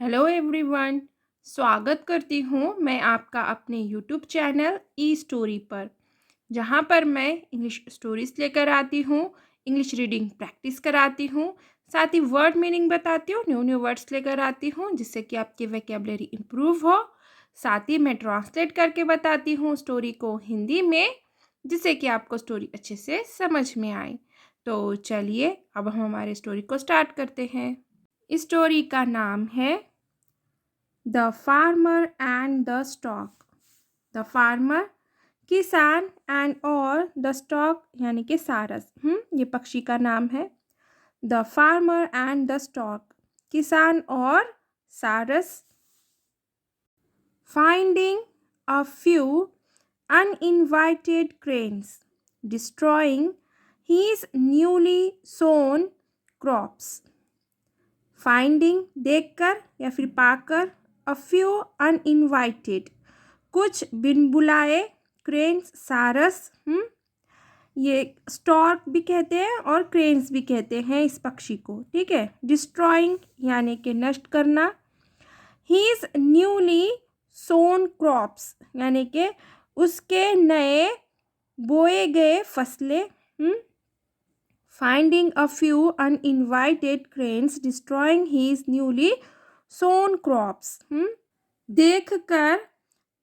Hello everyone. स्वागत करती हूँ मैं आपका अपने यूट्यूब चैनल ई स्टोरी पर, जहाँ पर मैं इंग्लिश स्टोरीज लेकर आती हूँ, इंग्लिश रीडिंग प्रैक्टिस कराती हूँ, साथ ही वर्ड मीनिंग बताती हूँ, न्यू न्यू वर्ड्स लेकर आती हूँ जिससे कि आपकी वोकैबुलरी इम्प्रूव हो। साथ ही मैं ट्रांसलेट करके बताती हूँ स्टोरी को हिंदी में, जिससे कि आपको स्टोरी अच्छे से समझ में आए। तो चलिए अब हम हमारे स्टोरी को स्टार्ट करते हैं। इस स्टोरी का नाम है the farmer and the stock. The farmer किसान एंड और द स्टॉक यानी कि सारस, ये पक्षी का नाम है। The farmer and the stock, किसान और सारस। Finding a few uninvited cranes, destroying his newly sown crops. Finding देखकर या फिर पाकर, अ फ्यू अनइनवाइटेड कुछ बिन बुलाए, क्रेन्स सारस, ये स्टॉर्क भी कहते हैं और क्रेन्स भी कहते हैं इस पक्षी को, ठीक है। डिस्ट्रॉइंग यानी कि नष्ट करना। हीज न्यूली सोन क्रॉप्स यानी कि उसके नए बोए गए फसलें। Finding a few uninvited cranes destroying his newly sown crops. देखकर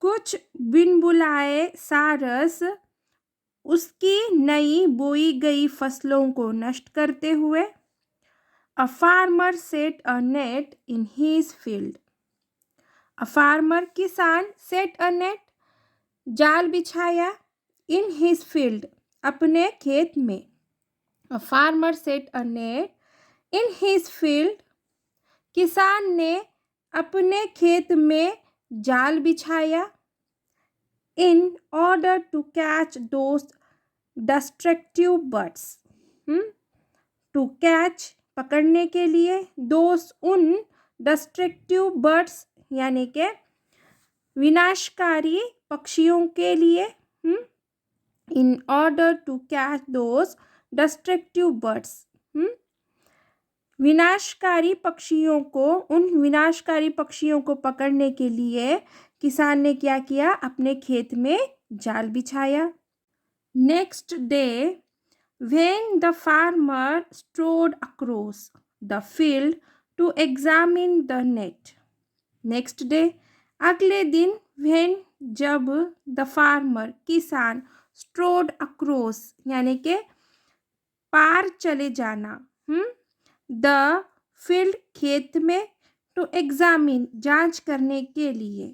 कुछ बिन बुलाए सारस उसकी नई बोई गई फसलों को नष्ट करते हुए। A farmer set a net in his field. A farmer किसान set a net जाल बिछाया, in his field अपने खेत में। A farmer set a net in his field. किसान ने अपने खेत में जाल बिछाया। In order to catch those destructive birds. To catch पकड़ने के लिए, those उन destructive birds यानी के विनाशकारी पक्षियों के लिए। In order to catch those destructive birds. विनाशकारी पक्षियों को, उन विनाशकारी पक्षियों को पकड़ने के लिए किसान ने क्या किया, अपने खेत में जाल बिछाया। Next day when the farmer strode across the field to examine the net. Next day अगले दिन, व्हेन जब, द फार्मर किसान, स्ट्रोड अक्रॉस यानी के पार चले जाना, द फील्ड खेत में, टू एग्जामिन जांच करने के लिए,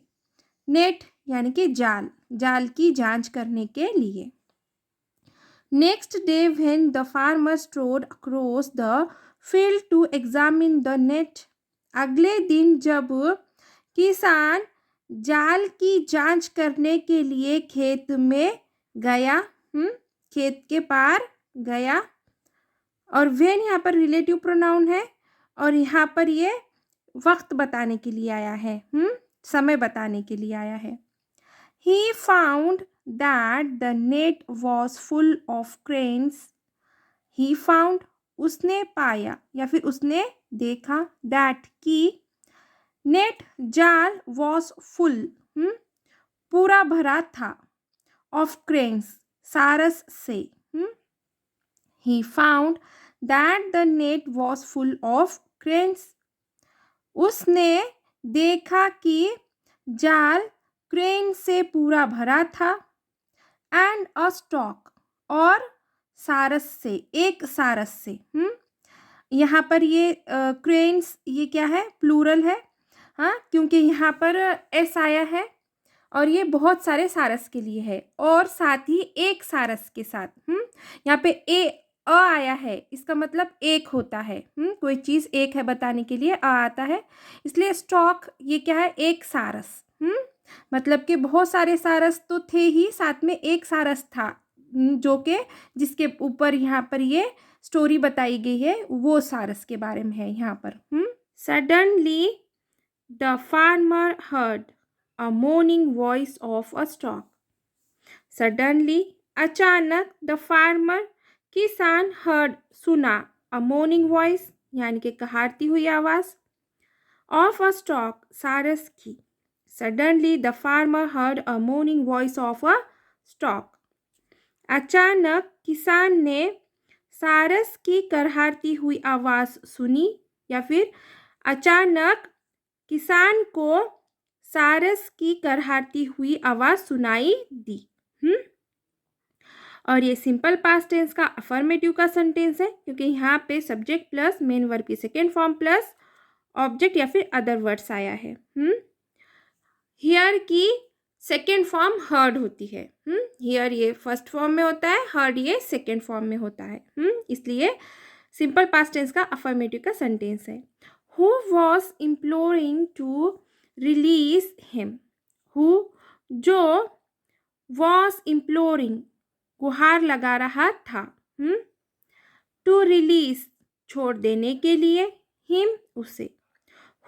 नेट यानी कि जाल, जाल की जांच करने के लिए। Next day when the farmer strode across the field to examine the net. अगले दिन जब किसान जाल की जांच करने के लिए खेत में गया, खेत के पार गया। और व्हेन यहाँ पर रिलेटिव प्रोनाउन है और यहाँ पर ये वक्त बताने के लिए आया है, समय बताने के लिए आया है। He found that the net was full of cranes. He found उसने पाया या फिर उसने देखा, that की नेट जाल was full पूरा भरा था, of cranes सारस से। He found that the net was full of cranes. उसने देखा कि जाल क्रेन से पूरा भरा था। एंड अ स्टॉक और सारस से, एक सारस से। यहाँ पर ये क्रेन्स, ये क्या है, प्लूरल है, हाँ, क्योंकि यहाँ पर एस आया है और ये बहुत सारे सारस के लिए है, और साथ ही एक सारस के साथ, यहाँ पे अ आया है, इसका मतलब एक होता है, कोई चीज़ एक है बताने के लिए अ आता है, इसलिए स्टॉक ये क्या है, एक सारस, मतलब कि बहुत सारे सारस तो थे ही, साथ में एक सारस था जो कि जिसके ऊपर यहाँ पर ये स्टोरी बताई गई है, वो सारस के बारे में है यहाँ पर। Suddenly the farmer heard a morning voice of a stock. Suddenly अचानक, द फार्मर किसान, हर्ड सुना, अ मॉर्निंग वॉइस यानी कि कहारती हुई आवाज़, ऑफ अ स्टॉक, सारस की। Suddenly the farmer heard a morning voice of a stock. अचानक किसान ने सारस की करहाती हुई आवाज सुनी, या फिर अचानक किसान को सारस की करहाती हुई आवाज सुनाई दी। और ये सिंपल पास्ट टेंस का अफर्मेटिव का सेंटेंस है, क्योंकि यहाँ पे सब्जेक्ट प्लस मेन वर्ब की सेकेंड फॉर्म प्लस ऑब्जेक्ट या फिर अदर वर्ड्स आया है। हियर की सेकेंड फॉर्म हर्ड होती है। हियर ये फर्स्ट फॉर्म में होता है, हर्ड ये सेकेंड फॉर्म में होता है। इसलिए सिंपल पास्ट टेंस का अफर्मेटिव का सेंटेंस है। Who was imploring to release him. Who, जो, वॉज इम्प्लोरिंग, गुहार लगा रहा था। टू रिलीज, छोड़ देने के लिए, हिम, उसे।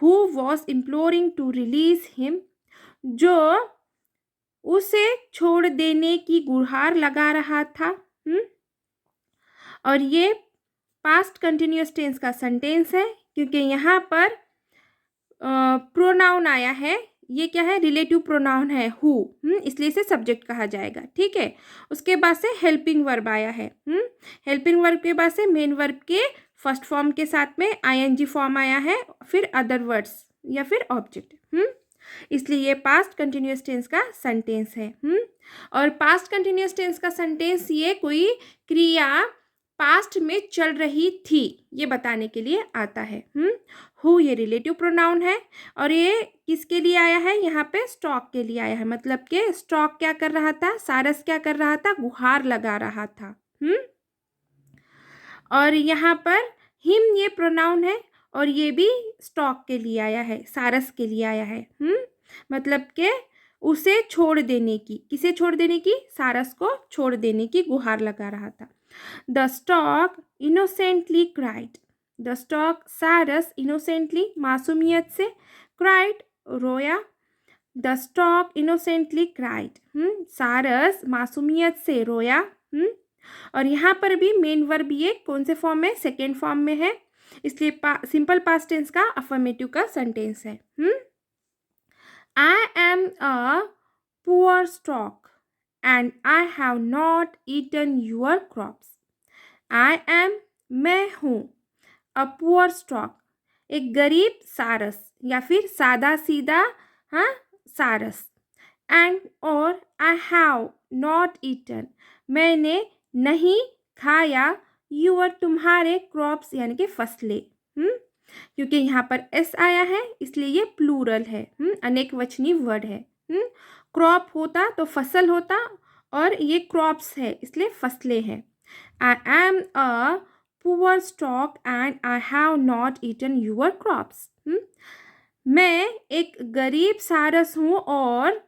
Who was imploring to release him, जो उसे छोड़ देने की गुहार लगा रहा था। और ये पास्ट कंटिन्यूअस टेंस का सेंटेंस है, क्योंकि यहाँ पर प्रोनाउन आया है। ये क्या है? रिलेटिव प्रोनाउन है हु, इसलिए इसे सब्जेक्ट कहा जाएगा। ठीक है। उसके बाद से हेल्पिंग वर्ब आया है। हेल्पिंग वर्ब के बाद से मेन वर्ब के फर्स्ट फॉर्म के साथ में आईएनजी फॉर्म आया है, फिर अदर वर्ड्स या फिर ऑब्जेक्ट। इसलिए ये पास्ट कंटिन्यूअस टेंस का सेंटेंस है। और पास्ट कंटिन्यूअस टेंस का सेंटेंस ये कोई क्रिया पास्ट में चल रही थी ये बताने के लिए आता है। हु ये रिलेटिव प्रोनाउन है, और ये किसके लिए आया है? यहाँ पे स्टॉक के लिए आया है। मतलब कि स्टॉक क्या कर रहा था? सारस क्या कर रहा था? गुहार लगा रहा था। और यहाँ पर हिम ये प्रोनाउन है, और ये भी स्टॉक के लिए आया है, सारस के लिए आया है। मतलब कि उसे छोड़ देने की, किसे छोड़ देने की? सारस को छोड़ देने की गुहार लगा रहा था। The stork innocently cried. The stork, सारस, innocently, मासूमियत से, cried, रोया। The stork innocently cried. सारस मासूमियत से रोया। और यहाँ पर भी मेन वर्ब ये कौन से फॉर्म में? सेकेंड फॉर्म में है, इसलिए सिंपल पास्ट टेंस का अफर्मेटिव का सेंटेंस है। I am a poor stork and I have not eaten your crops. I am, मैं हूँ, a poor stork, एक गरीब सारस या फिर सादा सीधा सारस। and और I have not eaten, मैंने नहीं खाया, your तुम्हारे crops यानी कि फसलें। क्योंकि यहाँ पर एस आया है इसलिए ये प्लूरल है, अनेक वचनी वर्ड है। क्रॉप होता तो फसल होता, और ये क्रॉप्स है इसलिए फसलें हैं। I am a poor stork and I have not eaten your crops. मैं एक गरीब सारस हूँ और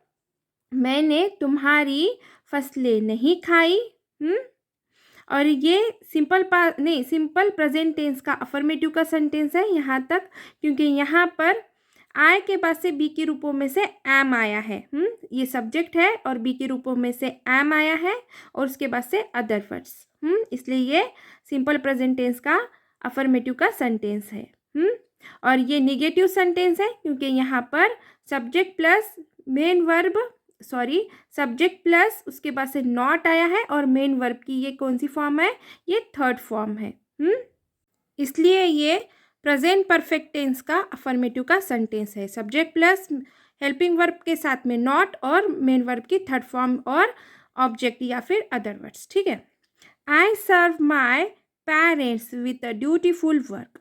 मैंने तुम्हारी फसलें नहीं खाई। और ये सिंपल प्रेजेंट टेंस का अफर्मेटिव का सेंटेंस है यहाँ तक, क्योंकि यहाँ पर आई के बाद से बी के रूपों में से एम आया है। ये सब्जेक्ट है और बी के रूपों में से एम आया है, और उसके बाद से अदर वर्ड्स। इसलिए ये सिंपल प्रेजेंट टेंस का अफर्मेटिव का सेंटेंस है। और ये निगेटिव सेंटेंस है, क्योंकि यहाँ पर subject plus main verb, subject plus उसके बाद से नॉट आया है, और मेन वर्ब की ये कौन सी फॉर्म है? ये थर्ड फॉर्म है। इसलिए ये प्रेजेंट परफेक्ट टेंस का अफर्मेटिव का सेंटेंस है। सब्जेक्ट प्लस हेल्पिंग वर्ब के साथ में नॉट, और मेन वर्ब की थर्ड फॉर्म और ऑब्जेक्ट या फिर अदर वर्ड्स। ठीक है। I serve my parents with a dutiful work.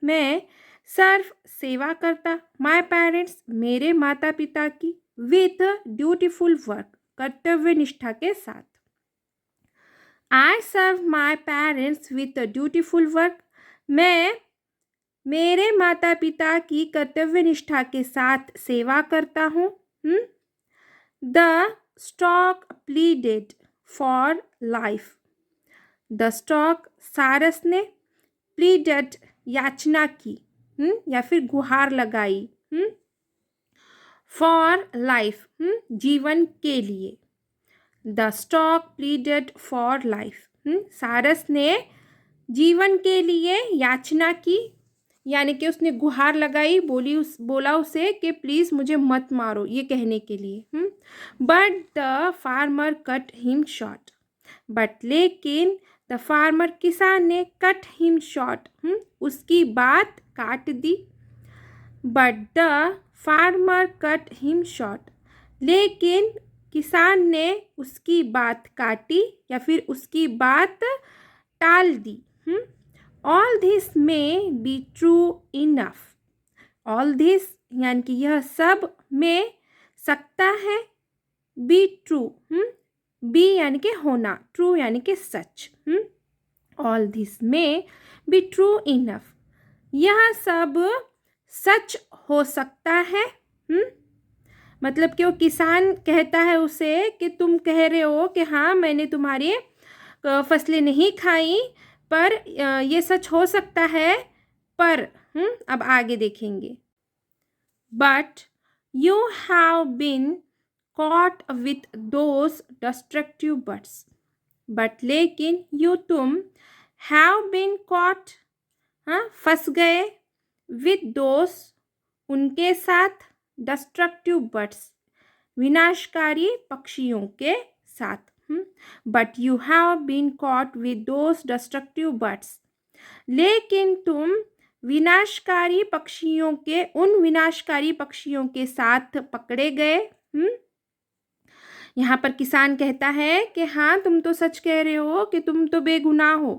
मैं सर्व सेवा करता, माई पेरेंट्स मेरे माता पिता की, विथ ड्यूटीफुल वर्क कर्तव्य निष्ठा के साथ। I serve my parents with dutiful work, मैं मेरे माता पिता की कर्तव्य निष्ठा के साथ सेवा करता हूँ। The stock pleaded for life. The stock सारस ने, प्लीडेड याचना की, या फिर गुहार लगाई, फॉर लाइफ जीवन के लिए। The stock pleaded for life, सारस ने जीवन के लिए याचना की, यानी कि उसने गुहार लगाई, बोला उसे कि प्लीज़ मुझे मत मारो, ये कहने के लिए। But the farmer cut him short, but लेकिन द फार्मर किसान ने कट हिम शॉर्ट, उसकी बात काट दी। But the farmer cut him short, लेकिन किसान ने उसकी बात काटी या फिर उसकी बात टाल दी। ऑल दिस में be true enough, all this यानी कि यह सब में सकता है, बी ट्रू, बी यानी कि होना, ट्रू यानी कि सच। ऑल दिस में बी ट्रू इनफ, यह सब सच हो सकता है। मतलब कि वो किसान कहता है उसे कि तुम कह रहे हो कि हाँ मैंने तुम्हारी फसलें नहीं खाई, पर ये सच हो सकता है, पर अब आगे देखेंगे। But you have been caught with those destructive birds, but लेकिन तुम हैव बीन कॉट, फंस गए, विथ दोज उनके साथ, डिस्ट्रक्टिव बर्ड्स विनाशकारी पक्षियों के साथ। But you have been caught with those destructive birds, लेकिन तुम उन विनाशकारी पक्षियों के साथ पकड़े गए। यहाँ पर किसान कहता है कि हाँ तुम तो सच कह रहे हो कि तुम तो बेगुनाह हो,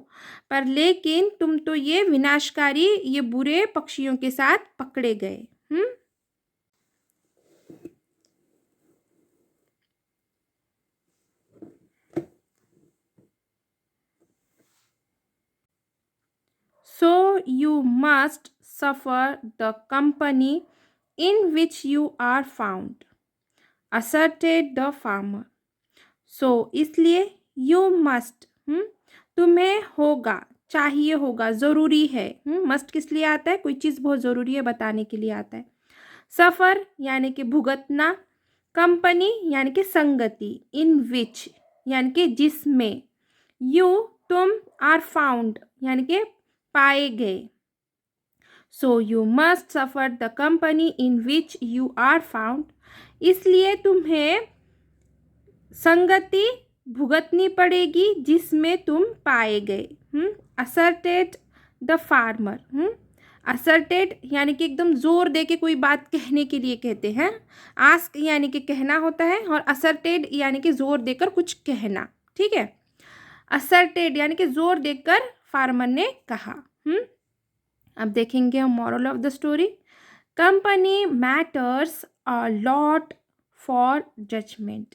पर लेकिन तुम तो ये विनाशकारी, ये बुरे पक्षियों के साथ पकड़े गए। So you must suffer the company in which you are found, asserted the farmer. So इसलिए you must, तुम्हें होगा, चाहिए होगा, ज़रूरी है। मस्ट किस लिए आता है? कोई चीज़ बहुत ज़रूरी है बताने के लिए आता है। सफ़र यानी कि भुगतना, कंपनी यानी कि संगति, इन विच यानी कि जिसमें, यू तुम, आर फाउंड यानी कि पाए गए। So you must suffer the company in which you are found, इसलिए तुम्हें संगति भुगतनी पड़ेगी जिसमें तुम पाए गए। असर्टेड द फार्मर, असर्टेड यानी कि एकदम जोर दे के कोई बात कहने के लिए कहते हैं। आस्क यानी कि कहना होता है, और असर्टेड यानी कि जोर देकर कुछ कहना। ठीक है, असर्टेड यानी कि जोर देकर फार्मर ने कहा। अब देखेंगे हम moral of the story. Company matters a lot for judgement,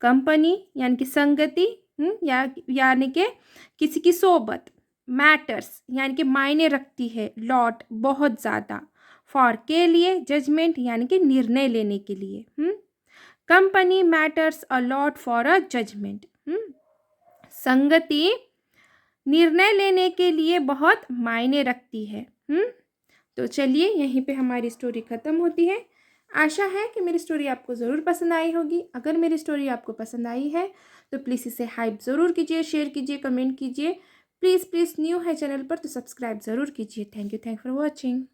company यानी कि संगति, यानी कि किसी की सोबत, मैटर्स यानी कि मायने रखती है, लॉट बहुत ज़्यादा, फॉर के लिए, जजमेंट यानी कि निर्णय लेने के लिए। Company matters a lot for a judgement, संगति निर्णय लेने के लिए बहुत मायने रखती है। तो चलिए यहीं पे हमारी स्टोरी ख़त्म होती है। आशा है कि मेरी स्टोरी आपको ज़रूर पसंद आई होगी। अगर मेरी स्टोरी आपको पसंद आई है तो प्लीज़ इसे हाइप ज़रूर कीजिए, शेयर कीजिए, कमेंट कीजिए। प्लीज़ न्यू है चैनल पर तो सब्सक्राइब ज़रूर कीजिए। Thank you for watching.